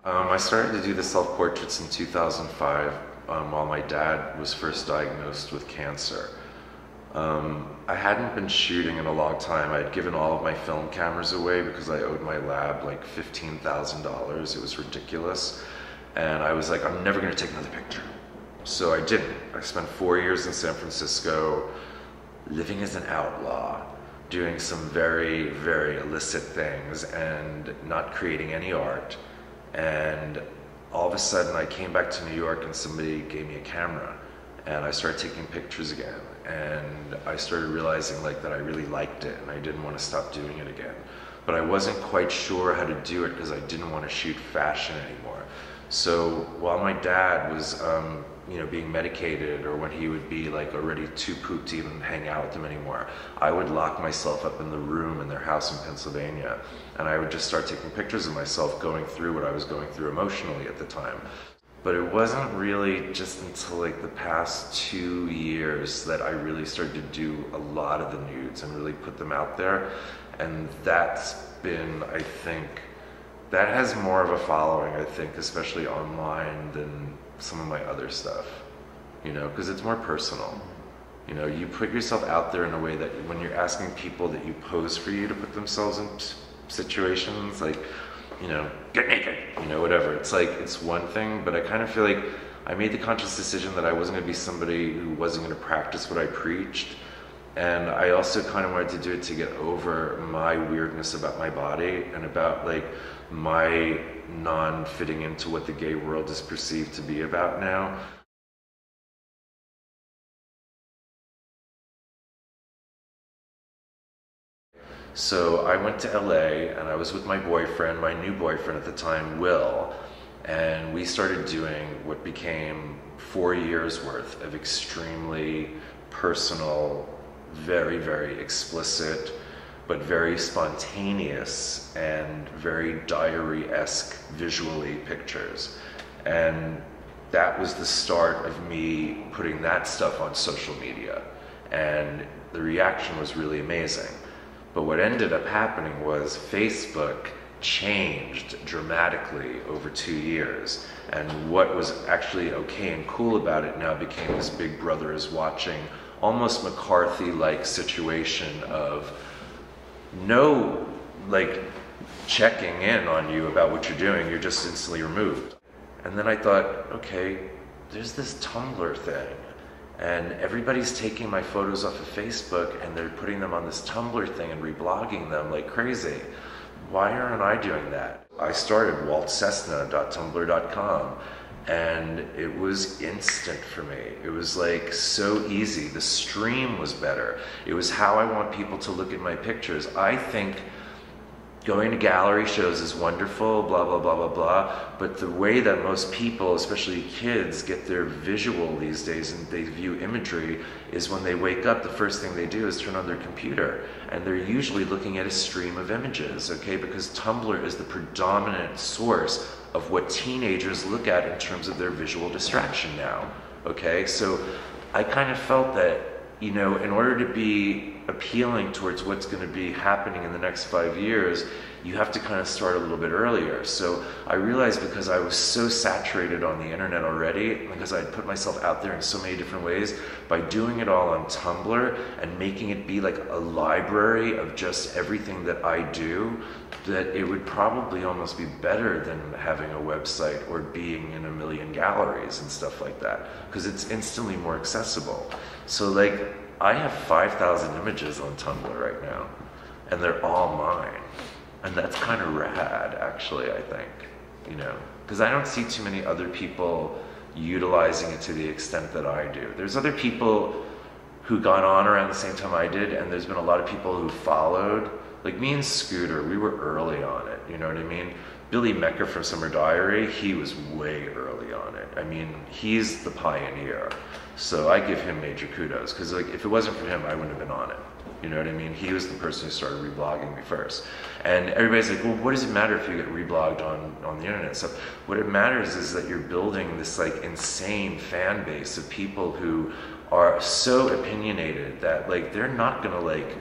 I started to do the self-portraits in 2005 while my dad was first diagnosed with cancer. I hadn't been shooting in a long time. I had given all of my film cameras away because I owed my lab like $15,000. It was ridiculous. And I was like, I'm never going to take another picture. So I didn't. I spent 4 years in San Francisco living as an outlaw, doing some very, very illicit things and not creating any art. And all of a sudden I came back to New York and somebody gave me a camera and I started taking pictures again, and I started realizing like that I really liked it and I didn't want to stop doing it again. But I wasn't quite sure how to do it because I didn't want to shoot fashion anymore. So while my dad was being medicated, or when he would be like already too pooped to even hang out with him anymore, I would lock myself up in the room in their house in Pennsylvania, and I would just start taking pictures of myself going through what I was going through emotionally at the time. But it wasn't really just until like the past 2 years that I really started to do a lot of the nudes and really put them out there. And that's been, I think, that has more of a following, I think, especially online, than some of my other stuff, because it's more personal. You put yourself out there in a way that when you're asking people that you pose for you to put themselves in situations like, get naked, whatever. It's like, it's one thing, but I kind of feel like I made the conscious decision that I wasn't going to be somebody who wasn't going to practice what I preached. And I also kind of wanted to do it to get over my weirdness about my body and about like my non-fitting into what the gay world is perceived to be about now. So I went to LA and I was with my boyfriend, my new boyfriend at the time, Will, and we started doing what became 4 years worth of extremely personal, very, very explicit, but very spontaneous and very diary-esque visually pictures. And that was the start of me putting that stuff on social media. And the reaction was really amazing. But what ended up happening was Facebook changed dramatically over 2 years. And what was actually okay and cool about it now became this Big Brother is watching, almost McCarthy-like situation of no like checking in on you about what you're doing, you're just instantly removed. And then I thought, okay, there's this Tumblr thing, and everybody's taking my photos off of Facebook and they're putting them on this Tumblr thing and reblogging them like crazy. Why aren't I doing that? I started WALTCESSNA.tumblr.com, and it was instant for me. It was like so easy. The stream was better. It was how I want people to look at my pictures. I think going to gallery shows is wonderful, blah, blah, blah, blah, blah, but the way that most people, especially kids, get their visual these days and they view imagery is when they wake up, the first thing they do is turn on their computer, and they're usually looking at a stream of images, okay, because Tumblr is the predominant source of what teenagers look at in terms of their visual distraction now, okay? So I kind of felt that, in order to be appealing towards what's going to be happening in the next 5 years, you have to kind of start a little bit earlier. So I realized, because I was so saturated on the internet already, because I'd put myself out there in so many different ways, by doing it all on Tumblr and making it be like a library of just everything that I do, that it would probably almost be better than having a website or being in a million galleries and stuff like that, because it's instantly more accessible. So like, I have 5,000 images on Tumblr right now, and they're all mine. And that's kind of rad, actually, I think, because I don't see too many other people utilizing it to the extent that I do. There's other people who got on around the same time I did, and there's been a lot of people who followed. Like me and Scooter, we were early on it, you know what I mean? Billy Mecca from Summer Diary, he was way early on it. I mean, he's the pioneer. So I give him major kudos, because like, if it wasn't for him, I wouldn't have been on it. You know what I mean? He was the person who started reblogging me first. And everybody's like, well, what does it matter if you get reblogged on the internet? So what it matters is that you're building this like insane fan base of people who are so opinionated that like they're not gonna like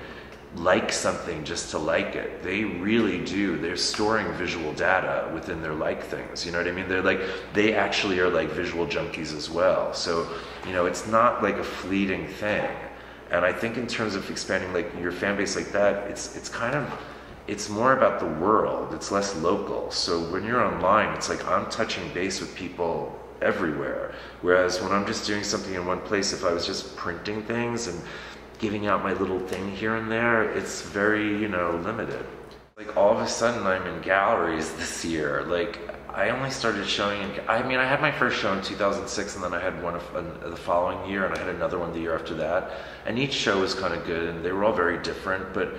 like something just to like it. They really do. They're storing visual data within their like things. You know what I mean? They actually are like visual junkies as well. So, you know, it's not like a fleeting thing. And I think in terms of expanding like your fan base like that, it's more about the world. It's less local. So when you're online, it's like I'm touching base with people everywhere. Whereas when I'm just doing something in one place, if I was just printing things and giving out my little thing here and there, it's very, you know, limited. Like all of a sudden I'm in galleries this year. Like I only started showing, I mean, I had my first show in 2006 and then I had one the following year and I had another one the year after that. And each show was kind of good and they were all very different, but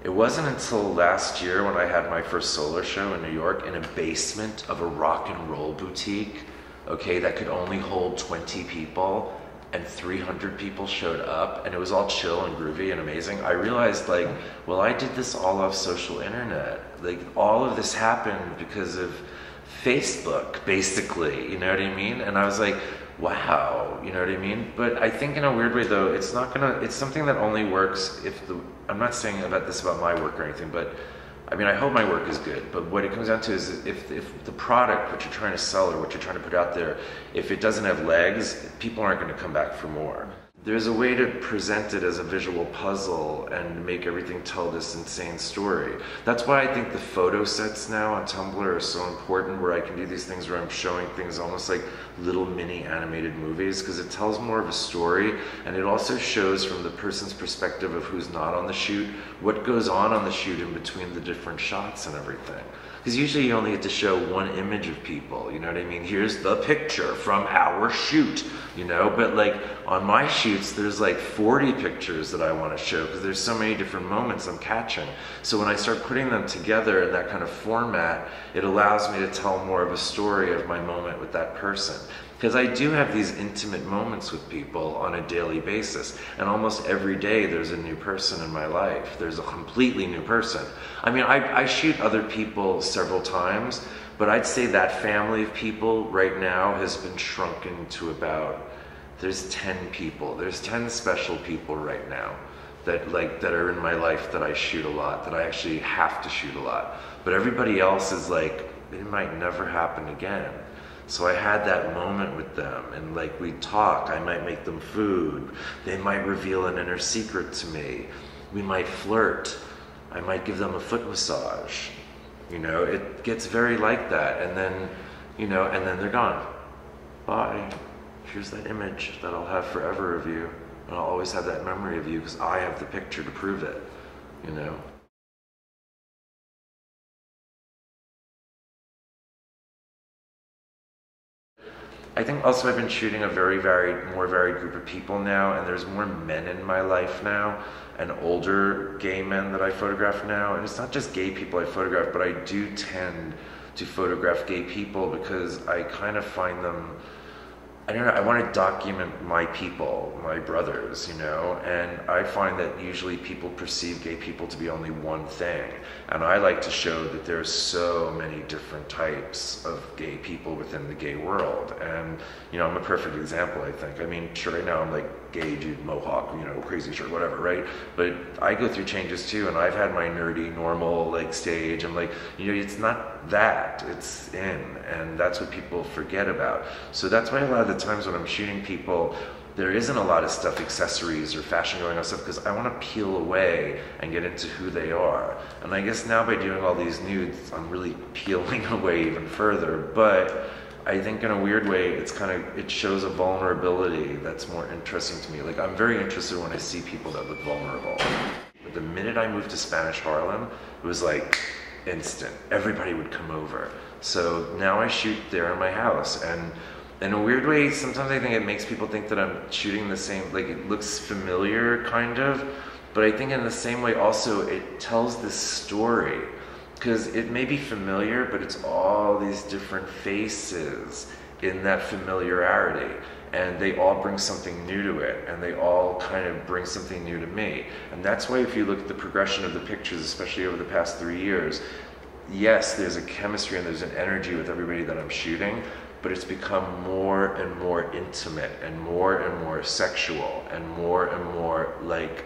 it wasn't until last year when I had my first solo show in New York in a basement of a rock and roll boutique, okay, that could only hold 20 people. And 300 people showed up and it was all chill and groovy and amazing. I realized like, well, I did this all off social internet. Like all of this happened because of Facebook, basically, you know what I mean? And I was like, wow, you know what I mean? But I think in a weird way though, it's something that only works if I'm not saying about this about my work or anything, but I mean, I hope my work is good, but what it comes down to is if the product, what you're trying to sell or what you're trying to put out there, if it doesn't have legs, people aren't going to come back for more. There's a way to present it as a visual puzzle and make everything tell this insane story. That's why I think the photo sets now on Tumblr are so important, where I can do these things where I'm showing things almost like little mini animated movies, because it tells more of a story, and it also shows from the person's perspective of who's not on the shoot, what goes on the shoot in between the different shots and everything. Because usually you only get to show one image of people, you know what I mean? Here's the picture from our shoot, you know? But like on my shoots, there's like 40 pictures that I want to show because there's so many different moments I'm catching. So when I start putting them together in that kind of format, it allows me to tell more of a story of my moment with that person. Because I do have these intimate moments with people on a daily basis, and almost every day there's a new person in my life. There's a completely new person. I mean, I shoot other people several times, but I'd say that family of people right now has been shrunken to about, there's 10 people. There's 10 special people right now that are in my life that I shoot a lot, that I actually have to shoot a lot. But everybody else is like, it might never happen again. So I had that moment with them, and like we talk, I might make them food, they might reveal an inner secret to me, we might flirt, I might give them a foot massage, you know, it gets very like that, and then, you know, and then they're gone. Bye. Here's that image that I'll have forever of you, and I'll always have that memory of you because I have the picture to prove it, you know. I think also I've been shooting a more varied group of people now, and there's more men in my life now, and older gay men that I photograph now. And it's not just gay people I photograph, but I do tend to photograph gay people because I kind of find them, I don't know, I want to document my people, my brothers, you know, and I find that usually people perceive gay people to be only one thing. And I like to show that there's so many different types of gay people within the gay world. And, you know, I'm a perfect example, I think. I mean, sure, right now I'm like gay dude, mohawk, you know, crazy shirt, whatever, right? But I go through changes too, and I've had my nerdy, normal, like, stage. I'm like, you know, it's not that, it's in, and that's what people forget about. So that's why a lot of the times when I'm shooting people, there isn't a lot of stuff, accessories or fashion going on stuff, because I want to peel away and get into who they are. And I guess now by doing all these nudes, I'm really peeling away even further. But I think in a weird way, it shows a vulnerability that's more interesting to me. Like, I'm very interested when I see people that look vulnerable. But the minute I moved to Spanish Harlem, it was like instant. Everybody would come over. So now I shoot there in my house, and in a weird way, sometimes I think it makes people think that I'm shooting the same, like it looks familiar, kind of, but I think in the same way also it tells this story, because it may be familiar, but it's all these different faces in that familiarity, and they all bring something new to it, and they all kind of bring something new to me. And that's why if you look at the progression of the pictures, especially over the past 3 years, yes, there's a chemistry and there's an energy with everybody that I'm shooting, but it's become more and more intimate and more sexual and more like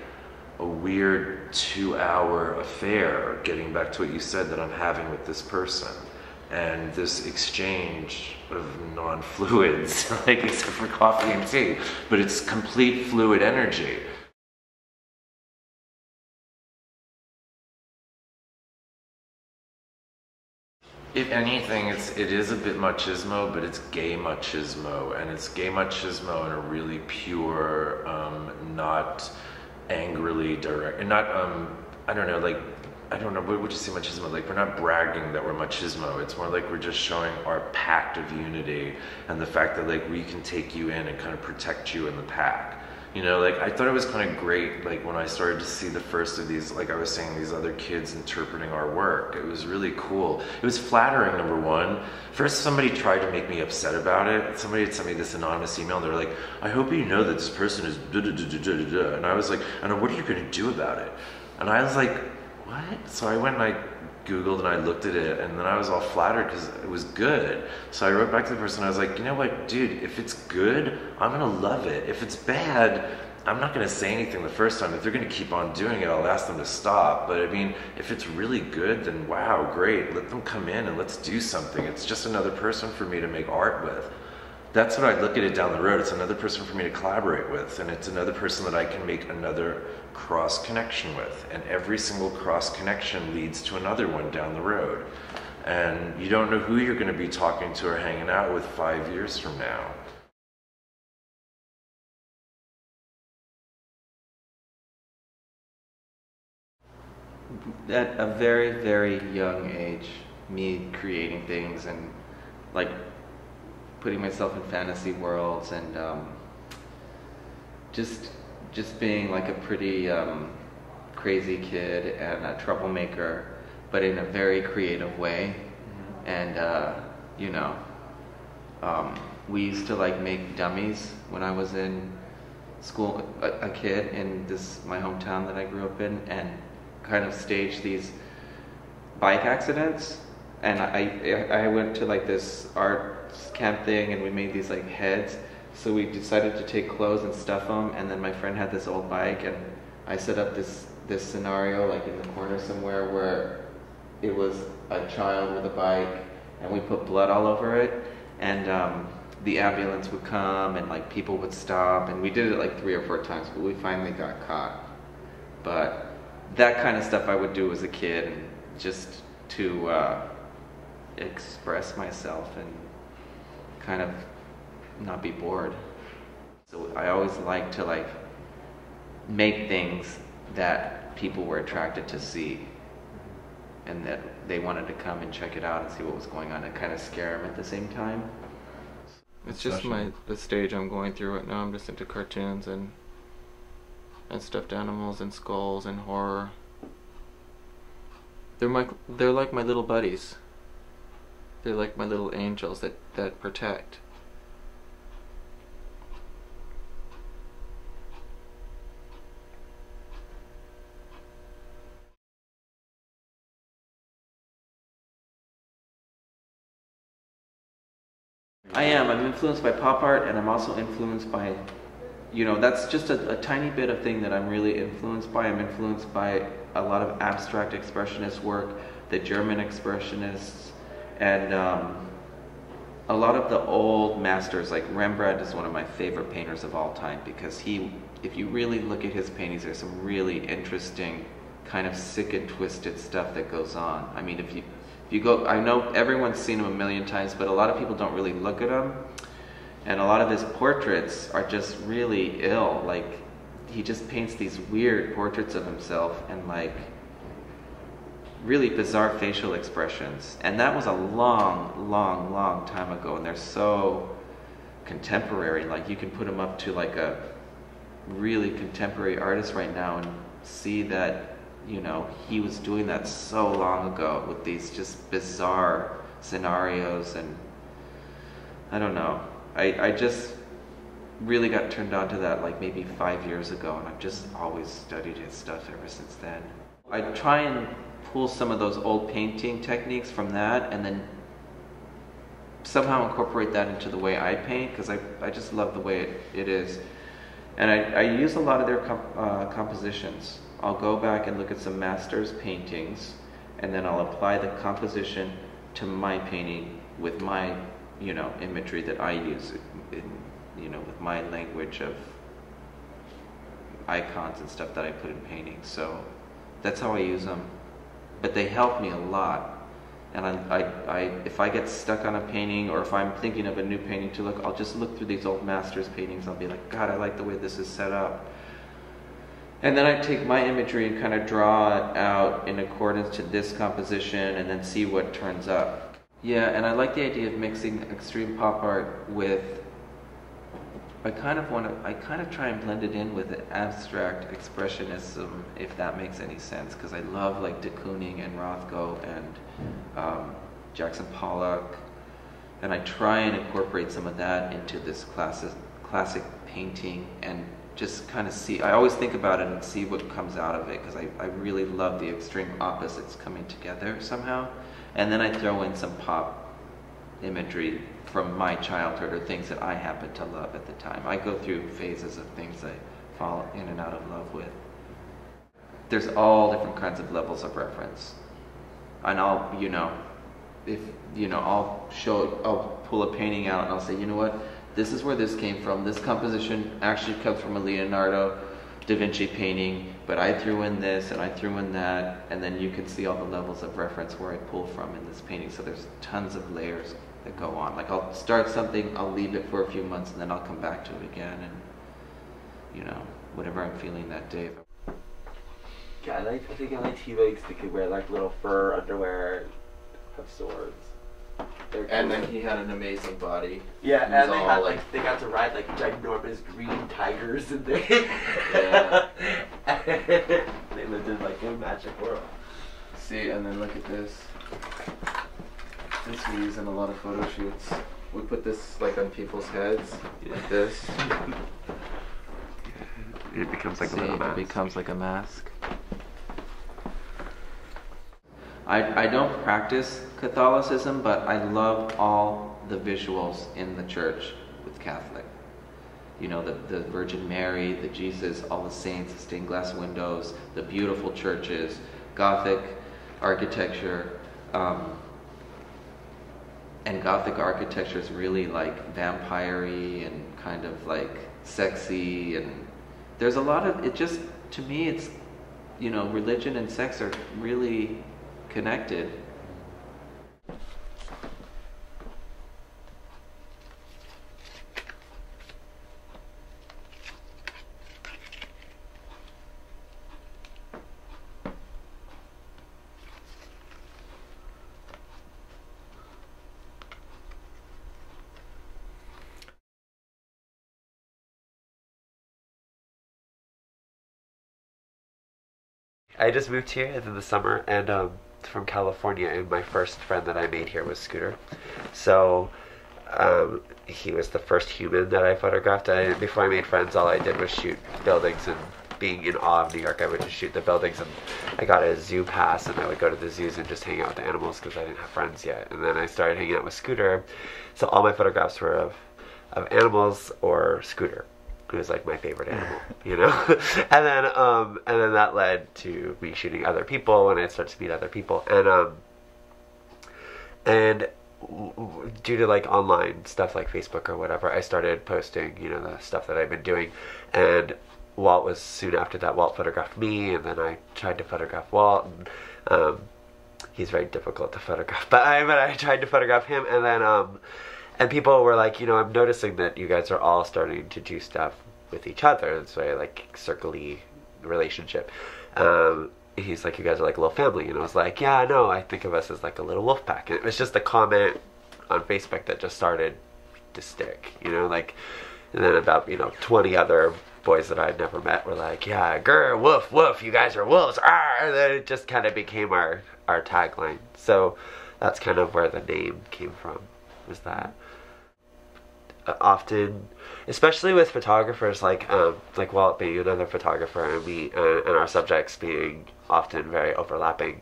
a weird 2-hour affair, getting back to what you said, that I'm having with this person. And this exchange of non-fluids, like except for coffee and tea, but it's complete fluid energy. If anything, it is a bit machismo, but it's gay machismo, and it's gay machismo in a really pure, not angrily direct, and not, I don't know, like, I don't know, what would you say machismo? Like, we're not bragging that we're machismo. It's more like we're just showing our pact of unity and the fact that, like, we can take you in and kind of protect you in the pack. You know, like, I thought it was kind of great, like, when I started to see the first of these, like I was saying, these other kids interpreting our work. It was really cool. It was flattering, number one. First, somebody tried to make me upset about it. Somebody had sent me this anonymous email. They're like, I hope you know that this person is da-da-da-da-da-da. And I was like, and what are you going to do about it? And I was like, what? So I went and I Googled and I looked at it, and then I was all flattered because it was good. So I wrote back to the person. I was like, you know what, dude, if it's good, I'm gonna love it. If it's bad, I'm not gonna say anything the first time. If they're gonna keep on doing it, I'll ask them to stop. But I mean, if it's really good, then wow, great. Let them come in and let's do something. It's just another person for me to make art with. That's what I look at it down the road. It's another person for me to collaborate with, and it's another person that I can make another cross connection with. And every single cross connection leads to another one down the road. And you don't know who you're going to be talking to or hanging out with 5 years from now. At a very, very young age, me creating things and like putting myself in fantasy worlds and just being like a pretty crazy kid and a troublemaker, but in a very creative way. And you know, we used to like make dummies when I was in school, a kid in my hometown that I grew up in, and kind of stage these bike accidents. And I went to like this art camp thing, and we made these like heads. So we decided to take clothes and stuff them, and then my friend had this old bike, and I set up this scenario like in the corner somewhere where it was a child with a bike, and we put blood all over it, and the ambulance would come and like people would stop, and we did it like 3 or 4 times, but we finally got caught. But that kind of stuff I would do as a kid, and just to express myself and kind of not be bored. So I always liked to like make things that people were attracted to see, and that they wanted to come and check it out and see what was going on and kind of scare them at the same time. It's just the stage I'm going through right now. I'm just into cartoons and stuffed animals and skulls and horror. They're like my little buddies. They're like my little angels that protect. I'm influenced by pop art, and I'm also influenced by, you know, that's just a tiny bit of thing that I'm really influenced by. I'm influenced by a lot of abstract expressionist work, the German expressionists, and a lot of the old masters. Like Rembrandt is one of my favorite painters of all time, because if you really look at his paintings, there's some really interesting kind of sick and twisted stuff that goes on. I mean, if you go, I know everyone's seen him a million times, but a lot of people don't really look at him. And a lot of his portraits are just really ill. Like, he just paints these weird portraits of himself and like really bizarre facial expressions. And that was a long, long, long time ago, and they're so contemporary. Like, you can put him up to like a really contemporary artist right now and see that, you know, he was doing that so long ago with these just bizarre scenarios. And I don't know, I just really got turned on to that like maybe 5 years ago, and I've just always studied his stuff ever since then. I try and pull some of those old painting techniques from that, and then somehow incorporate that into the way I paint, because I just love the way it is. And I use a lot of their compositions. I'll go back and look at some master's paintings, and then I'll apply the composition to my painting with my, you know, imagery that I use, you know, with my language of icons and stuff that I put in paintings. So that's how I use them. But they help me a lot. And if I get stuck on a painting, or if I'm thinking of a new painting to look, I'll just look through these old master's paintings. I'll be like, God, I like the way this is set up. And then I take my imagery and kind of draw it out in accordance to this composition, and then see what turns up. Yeah, and I like the idea of mixing extreme pop art with, I kind of try and blend it in with abstract expressionism, if that makes any sense, because I love like de Kooning and Rothko and Jackson Pollock, and I try and incorporate some of that into this classic painting, and just kind of see, I always think about it and see what comes out of it, because I really love the extreme opposites coming together somehow. And then I throw in some pop imagery from my childhood, or things that I happen to love at the time. I go through phases of things I fall in and out of love with. There's all different kinds of levels of reference. And I'll, you know, if, you know, I'll pull a painting out and I'll say, you know what, this is where this came from. This composition actually comes from a Leonardo da Vinci painting, but I threw in this and I threw in that, and then you can see all the levels of reference where I pull from in this painting. So there's tons of layers that go on. Like I'll start something, I'll leave it for a few months, and then I'll come back to it again, and, you know, whatever I'm feeling that day. Yeah, I think I like T-Legs that could wear like little fur underwear, have swords. And then he had an amazing body. Yeah, and they had they got to ride like ginormous green tigers and they Yeah. They lived in like a magic world. See, and then look at this. This we use in a lot of photo shoots. We put this like on people's heads, like this. It becomes like See, a little mask. It becomes like a mask. I don't practice Catholicism, but I love all the visuals in the church with Catholic. You know, the Virgin Mary, the Jesus, all the saints, the stained glass windows, the beautiful churches, Gothic architecture. And Gothic architecture is really like vampire-y and kind of like sexy, and there's a lot of, it just, to me, it's, you know, religion and sex are really connected. I just moved here in the summer, and from California, and my first friend that I made here was Scooter. So he was the first human that I photographed. Before I made friends, all I did was shoot buildings, and being in awe of New York, I would just shoot the buildings, and I got a zoo pass, and I would go to the zoos and just hang out with the animals because I didn't have friends yet. And then I started hanging out with Scooter, so all my photographs were of animals or Scooter, who was like my favorite animal, you know. and then that led to me shooting other people, and I started to meet other people, and due to like online stuff like Facebook or whatever, I started posting, you know, the stuff that I've been doing. And Walt was soon after that. Walt photographed me, and then I tried to photograph Walt, and he's very difficult to photograph, but I tried to photograph him, and then and people were like, you know, I'm noticing that you guys are all starting to do stuff with each other. It's very like circle-y relationship. He's like, you guys are like a little family. And I was like, yeah, no, I think of us as like a little wolf pack. And it was just a comment on Facebook that just started to stick, you know, like, and then about, you know, 20 other boys that I'd never met were like, yeah, grr, woof, woof, you guys are wolves. And then it just kind of became our tagline. So that's kind of where the name came from, was that. Often, especially with photographers like Walt being another photographer, and me and our subjects being often very overlapping,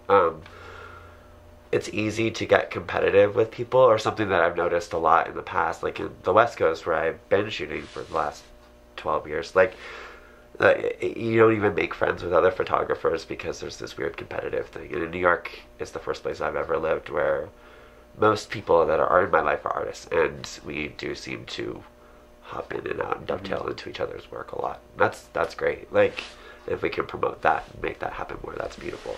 it's easy to get competitive with people, or something that I've noticed a lot in the past, like in the West Coast where I've been shooting for the last 12 years. Like, You don't even make friends with other photographers because there's this weird competitive thing. And in New York is the first place I've ever lived where most people that are in my life are artists, and we do seem to hop in and out and dovetail into each other's work a lot. That's great. Like, if we can promote that and make that happen more, that's beautiful.